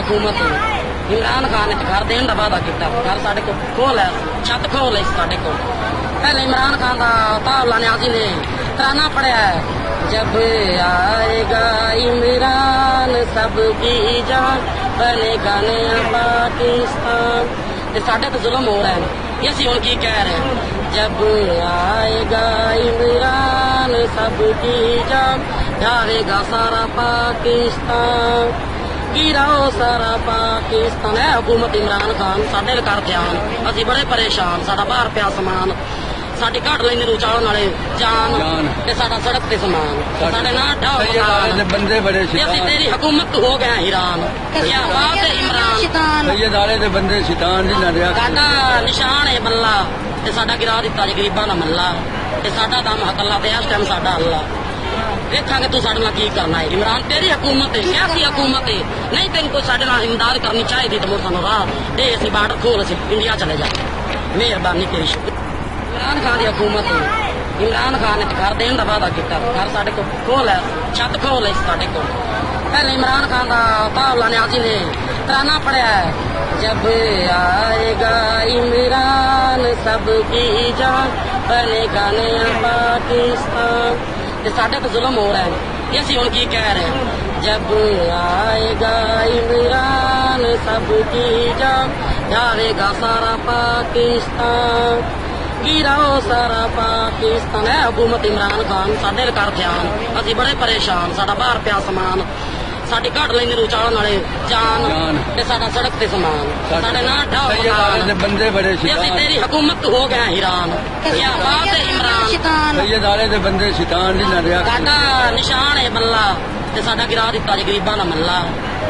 हुकूमत इमरान खान ने घर देने का वादा किया, घर साढ़े को खोल है, छत खोल है साढ़े को। पहले इमरान खान का तावला न्याजी ने तराना पढ़िया है, जब आएगा इमरान सबकी जान बनेगा नया पाकिस्तान। ये साढ़े तो जुल्म हो रहा है, ये असी हुण की कह रहे हैं, जब आएगा इमरान सबकी जान जावेगा सारा पाकिस्तान, गिराओ सारा पाकिस्तान। है हुकूमत इमरान खान साढ़े कर ध्यान, असी बड़े परेशान, साडा बाहर पिया समान, साडी घट लेंदे नूं चाहण वाले जान ते साडा सड़क ते समान, साडे नाल ढाओ बंदे बड़े असी तेरी हुकूमत हो गए हैरान। क्या बात है इमरान, सैयद आले दे बंदे शैतान दी ना रिया। साडा निशान है बल्ला ते साडा गिरा दिता जी गरीबां दा मल्ला, ते साडा दम हक अल्लाह ते इस टाइम साडा अल्लाह। देखा तू साढ़े नाल की करना है इमरान, तेरी हुकूमत है, क्या सी हुकूमत है, नहीं तेन कोई साढ़े नाल इमदाद करनी चाहिए तो मुड़ सानू राह दे, असी बार्डर खोल असी इंडिया चले जाए, मेहरबानी तेरी। इमरान खान की हुकूमत है, इमरान खान ने घर देने का वादा किया, घर साढ़े को खोल है, छत खोल है साढ़े को। पहले इमरान खान का तावला न्याजी ने तराना पढ़िया है, जब आएगा इमरान सबकी जान बनेगा नया पाकिस्तान। ये साढ़े तो जुल्म हो रहा है, ये असी हुण की कह रहे हैं, जब आएगा इमरान सबकी जान जावेगा सारा पाकिस्तान, गिराओ सारा पाकिस्तान। है हुकूमत इमरान खान साढ़े कर ध्यान, असी बड़े परेशान, साडा बाहर पिया समान, साडी घट लेंदे नूं चाहण वाले जान ते साडा सड़क ते समान, साडे नाल ढाओ बंदे बड़े असी तेरी हुकूमत हो गए हैरान। क्या बात है इमरान, सैयद आले दे बंदे शैतान दी ना रिया। साडा निशान है बल्ला ते साडा गिरा दिता जी गरीबां दा मल्ला,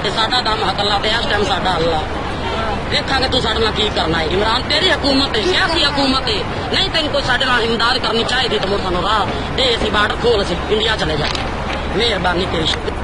ते साडा दम हक अल्लाह ते इस टाइम साडा अल्लाह। देखा तू साढ़े नाल की करना है इमरान, तेरी हुकूमत है, क्या सी हुकूमत है, नहीं तेन कोई साढ़े नाल इमदाद करनी चाहिए तो मुड़ सानू राह दे, असी बार्डर खोल असी इंडिया चले जाए, मेहरबानी तेरी।